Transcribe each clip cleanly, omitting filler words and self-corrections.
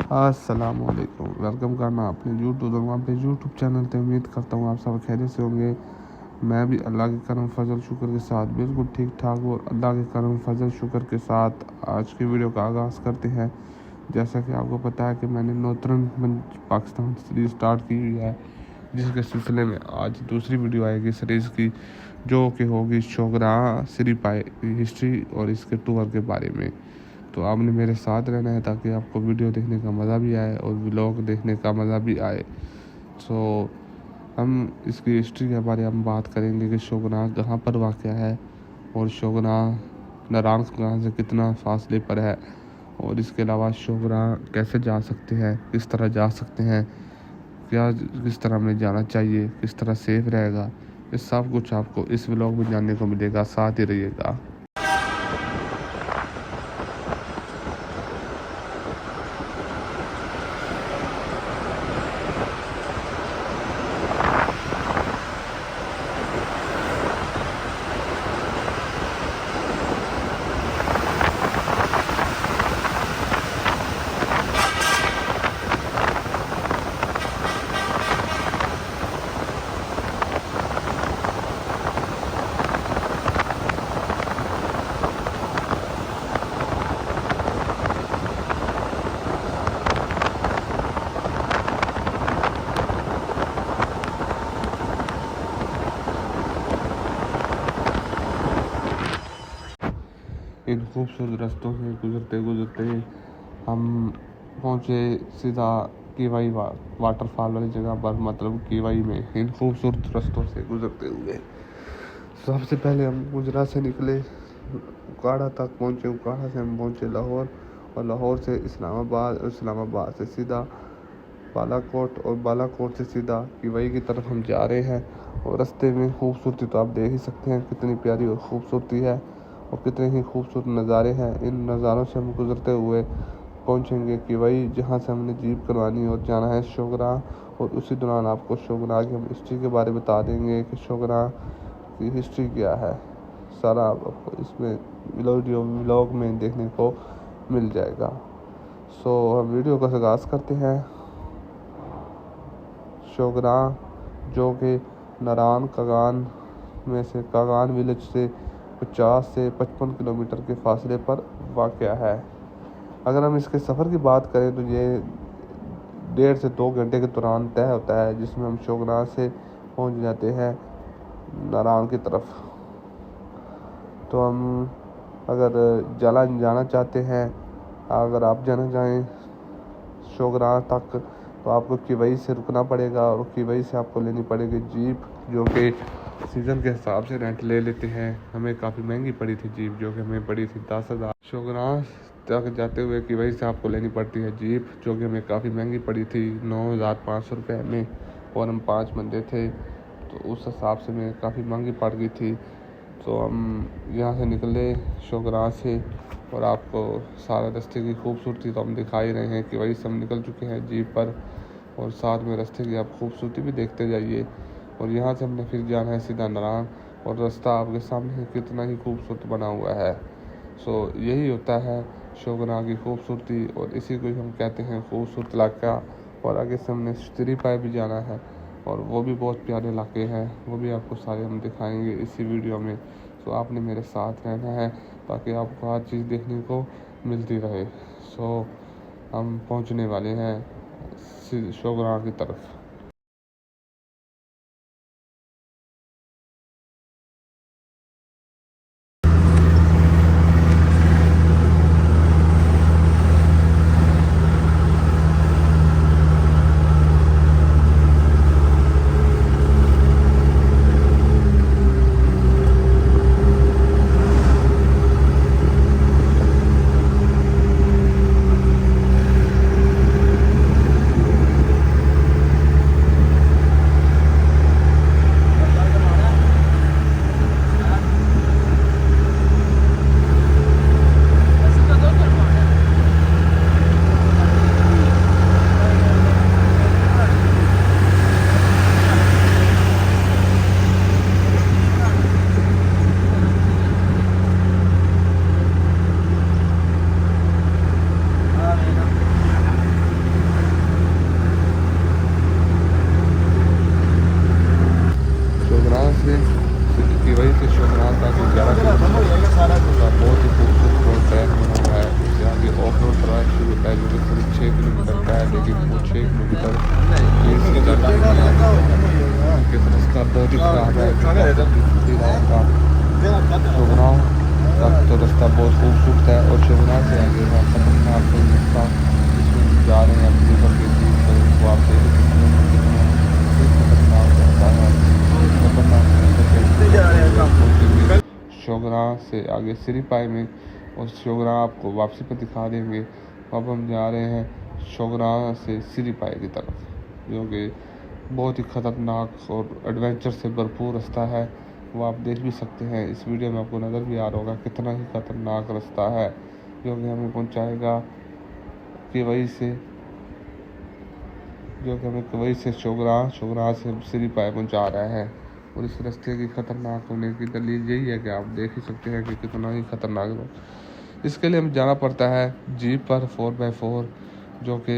अस्सलामुअलैकुम। वेलकम करना अपने यूट्यूब चैनल पे। उम्मीद करता हूँ आप सब खैरियत से होंगे। मैं भी अल्लाह के करम फजल शुक्र के साथ बिल्कुल ठीक ठाक और अल्लाह के करम फजल शुक्र के साथ आज की वीडियो का आगाज़ करते हैं। जैसा कि आपको पता है कि मैंने नॉर्थर्न पाकिस्तान सीरीज़ स्टार्ट की हुई है, जिसके सिलसिले में आज दूसरी वीडियो आएगी सीरीज़ की, जो कि होगी शोगरां सिरी पाई हिस्ट्री और इसके टूर के बारे में। तो आपने मेरे साथ रहना है ताकि आपको वीडियो देखने का मज़ा भी आए और व्लॉग देखने का मज़ा भी आए। सो हम इसकी हिस्ट्री के बारे में हम बात करेंगे कि शोगनाह कहाँ पर वाक़ है और शोगनाह नारायणगढ़ से कितना फासले पर है, और इसके अलावा शोगनाह कैसे जा सकते हैं, किस तरह जा सकते हैं, क्या किस तरह हमें जाना चाहिए, किस तरह सेफ रहेगा। इस सब कुछ आपको इस व्लॉग में जानने को मिलेगा, साथ ही रहिएगा। इन खूबसूरत रास्तों से गुजरते गुजरते हम पहुँचे सीधा केवाई वाटरफॉल वाली जगह पर, मतलब केवाई में। इन खूबसूरत रास्तों से गुजरते हुए सबसे पहले हम गुजरात से निकले, उकाड़ा तक पहुँचे। उकाड़ा से हम पहुँचे लाहौर, और लाहौर से इस्लामाबाद, और इस्लामाबाद से सीधा बालाकोट, और बालाकोट से सीधा केवाई की तरफ हम जा रहे हैं। और रास्ते में खूबसूरती तो आप देख ही सकते हैं, कितनी प्यारी और खूबसूरती है और कितने ही खूबसूरत नज़ारे हैं। इन नज़ारों से हम गुजरते हुए पहुंचेंगे केवाई, जहां से हमने जीप करवानी और जाना है शोगनाह। और उसी दौरान आपको शोगनाह की हम हिस्ट्री के बारे में बता देंगे कि शोगनाह की हिस्ट्री क्या है। सारा आपको इसमें व्लॉग में देखने को मिल जाएगा। सो हम वीडियो का आगाज़ करते हैं। शोगनाह, जो कि नारायण कागान में से कागान विलेज से 50 से 55 किलोमीटर के फासले पर वाक़ है। अगर हम इसके सफ़र की बात करें तो ये 1.5 से 2 घंटे के दौरान तय होता है, जिसमें हम शोगनाह से पहुंच जाते हैं नारायण की तरफ। तो हम अगर जाना चाहते हैं, अगर आप जाना चाहें शोगनाह तक, तो आपको केवाई से रुकना पड़ेगा, और केवाई से आपको लेनी पड़ेगी जीप, जो कि सीज़न के हिसाब से रेंट ले लेते हैं। हमें काफ़ी महंगी पड़ी थी जीप, जो कि हमें पड़ी थी 10,000। शोगनाह तक जाते हुए केवाई से आपको लेनी पड़ती है जीप, जो कि हमें काफ़ी महंगी पड़ी थी 9,500 रुपये में, और हम 5 बंदे थे, तो उस हिसाब से हमें काफ़ी महंगी पड़ गई थी। तो हम यहाँ से निकले शोगनाह से, और आपको सारा रास्ते की खूबसूरती तो हम दिखा ही रहे हैं कि वही से हम निकल चुके हैं जीप पर, और साथ में रास्ते की आप खूबसूरती भी देखते जाइए। और यहाँ से हमने फिर जाना है सीधा नारायण, और रास्ता आपके सामने कितना ही खूबसूरत बना हुआ है। सो यही होता है शोगनाह की खूबसूरती, और इसी को हम कहते हैं खूबसूरत इलाका। और आगे से हमने सिरी पाई भी जाना है, और वो भी बहुत प्यारे इलाके हैं, वो भी आपको सारे हम दिखाएंगे इसी वीडियो में। सो आपने मेरे साथ रहना है ताकि आपको हर चीज़ देखने को मिलती रहे। सो हम पहुंचने वाले हैं शोगनाह की तरफ। है जो कि करीब 6 किलोमीटर का है, लेकिन वो 6 किलोमीटर रास्ता बहुत ही ख़राब है। शोगराव का तो रास्ता बहुत खूबसूरत है और शोगराव से आगे का खतरनाक कोई रास्ता जिसमें जा रहे हैं अपनी घर के जीप पर, वो आप देख सकते हैं कितना खतरनाक रास्ता है। खतरनाक शोगराव से आगे सिरीपाई में, और शोगराव आपको वापसी पर दिखा देंगे। अब हम जा रहे हैं शोगराव से सिरीपाई की तरफ, जो कि बहुत ही ख़तरनाक और एडवेंचर से भरपूर रास्ता है। वो आप देख भी सकते हैं, इस वीडियो में आपको नज़र भी आ रहा होगा कितना ही ख़तरनाक रास्ता है, जो कि हमें पहुंचाएगा केवई से, जो कि हमें केवई से शोगराव से सिरीपाई पहुंचा रहे हैं। और इस रास्ते की ख़तरनाक होने की दलील यही है कि आप देख ही सकते हैं कि कितना ही ख़तरनाक है। इसके लिए हमें जाना पड़ता है जीप पर 4x4, जो कि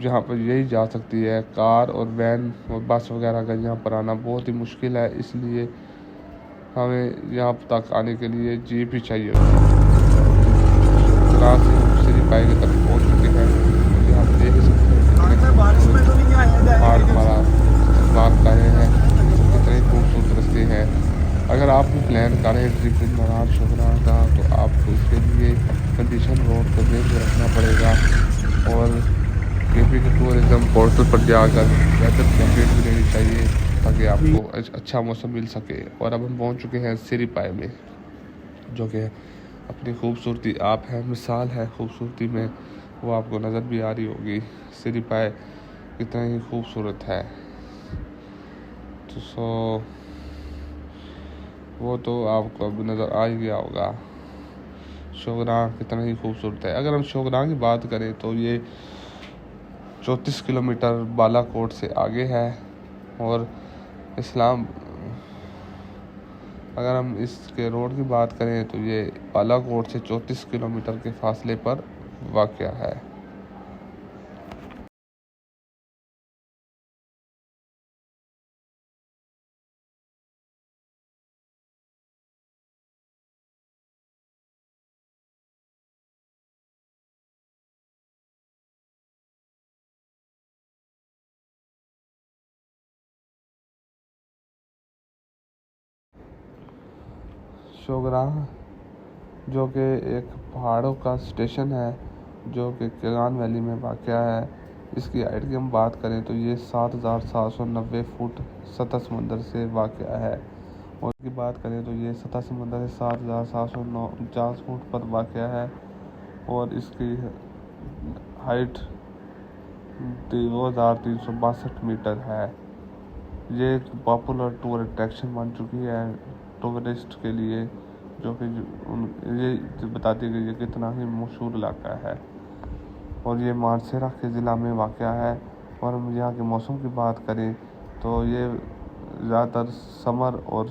जहाँ पर यही जा सकती है। कार और वैन और बस वगैरह का यहाँ पर आना बहुत ही मुश्किल है, इसलिए हमें यहाँ तक आने के लिए जीप ही चाहिए होती है। रात से हम सिरीपाई की तरफ पहुँच चुके हैं। यहाँ पर देख सकते हैं पहाड़ हमारा इस्तेमाल कर रहे हैं, कितने खूबसूरत रास्ते हैं। अगर आप भी प्लान करें ट्रिप नारायण शोगराव का, तो आपको इसके लिए कंडीशन रोड को देख के रखना पड़ेगा और केपी के टूरिज़्म पोर्टल पर जाकर वेदर अपडेट भी लेनी चाहिए ताकि आपको अच्छा मौसम मिल सके। और अब हम पहुंच चुके हैं सिरीपाई में, जो कि अपनी खूबसूरती आप है मिसाल है खूबसूरती में, वो आपको नज़र भी आ रही होगी। सिरीपाई कितना ही खूबसूरत है, तो वो तो आपको अब नज़र आ ही गया होगा शोगराव कितना ही खूबसूरत है। अगर हम शोगराव की बात करें तो ये 34 किलोमीटर बालाकोट से आगे है। और अगर हम इसके रोड की बात करें तो ये बालाकोट से 34 किलोमीटर के फासले पर वाक़या है। शोगराव जो कि एक पहाड़ों का स्टेशन है, जो कि केगान वैली में वाक़या है। इसकी हाइट की हम बात करें तो ये 7,790 फुट सतह समंदर से वाक़या है। और इसकी बात करें तो ये सतह समंदर से 7,749 फुट पर वाक़या है। और इसकी हाइट 2,362 मीटर है। ये एक पॉपुलर टूर अट्रैक्शन बन चुकी है टूरिस्ट के लिए, जो कि ये बताती है कि ये कितना ही मशहूर इलाका है। और ये मानसेरा के ज़िला में वाक़या है। और हम यहाँ के मौसम की बात करें तो ये ज़्यादातर समर और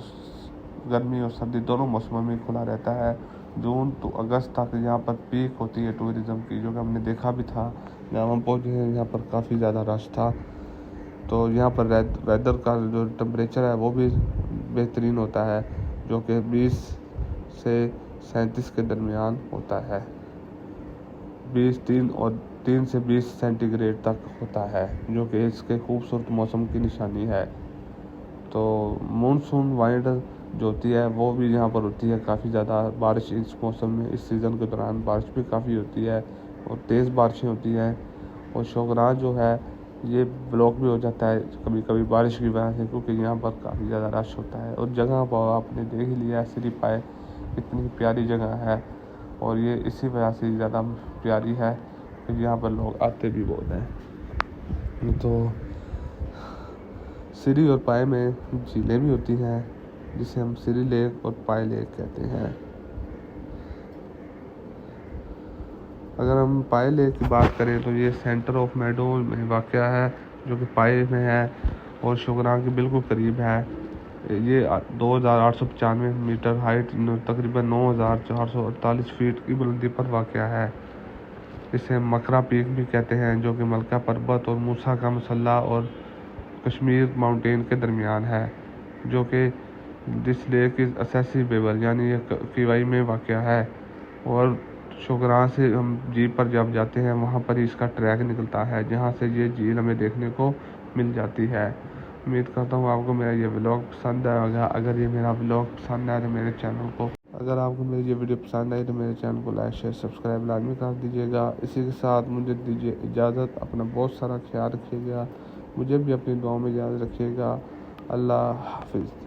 गर्मी और सर्दी दोनों मौसमों में खुला रहता है। जून टू अगस्त तक यहाँ पर पीक होती है टूरिज़्म की, जो कि हमने देखा भी था जब हम पहुँचे हैं। यहाँ पर काफ़ी ज़्यादा रश था, तो यहाँ पर वेदर का जो टेम्परेचर है वो भी बेहतरीन होता है, जो कि 20 से 37 के दरमियान होता है। 3 से 20 सेंटीग्रेड तक होता है, जो कि इसके खूबसूरत मौसम की निशानी है। तो मानसून वाइंड जो होती है वो भी यहाँ पर होती है काफ़ी ज़्यादा। बारिश इस मौसम में, इस सीज़न के दौरान बारिश भी काफ़ी होती है और तेज़ बारिशें होती हैं। और शोगराव जो है ये ब्लॉक भी हो जाता है कभी कभी बारिश की वजह से, क्योंकि यहाँ पर काफ़ी ज़्यादा रश होता है। और जगह पर आपने देख ही लिया है सिरीपाई कितनी प्यारी जगह है, और ये इसी वजह से ज़्यादा प्यारी है कि यहाँ पर लोग आते भी बहुत हैं। तो सिरी और पाई में झीलें भी होती हैं, जिसे हम सिरी लेक और पाई लेक कहते हैं। अगर हम पाई लेक की बात करें तो ये सेंटर ऑफ मेडो में वाक़या है, जो कि पाई में है और शोगराव के बिल्कुल करीब है। ये 2,895 मीटर हाइट, तकरीबन 9,448 फीट की बुलंदी पर वाक़या है। इसे मकरा पीक भी कहते हैं, जो कि मलका पर्वत और मूसा का मसल्ला और कश्मीर माउंटेन के दरमियान है, जो कि दिस लेक इज़ एक्सेसिबल यानी ये केवाई में वाक़या है। और शुकरान से हम जीप पर जब जाते हैं वहाँ पर ही इसका ट्रैक निकलता है, जहाँ से ये झील हमें देखने को मिल जाती है। उम्मीद करता हूँ आपको मेरा ये व्लॉग पसंद आएगा। अगर ये मेरा व्लॉग पसंद आए तो मेरे चैनल को अगर आपको मेरी ये वीडियो पसंद आई तो मेरे चैनल को लाइक शेयर सब्सक्राइब लाजमी कर दीजिएगा। इसी के साथ मुझे दीजिए इजाज़त। अपना बहुत सारा ख्याल रखिएगा, मुझे भी अपनी दुआओं में याद रखिएगा। अल्लाह हाफिज़।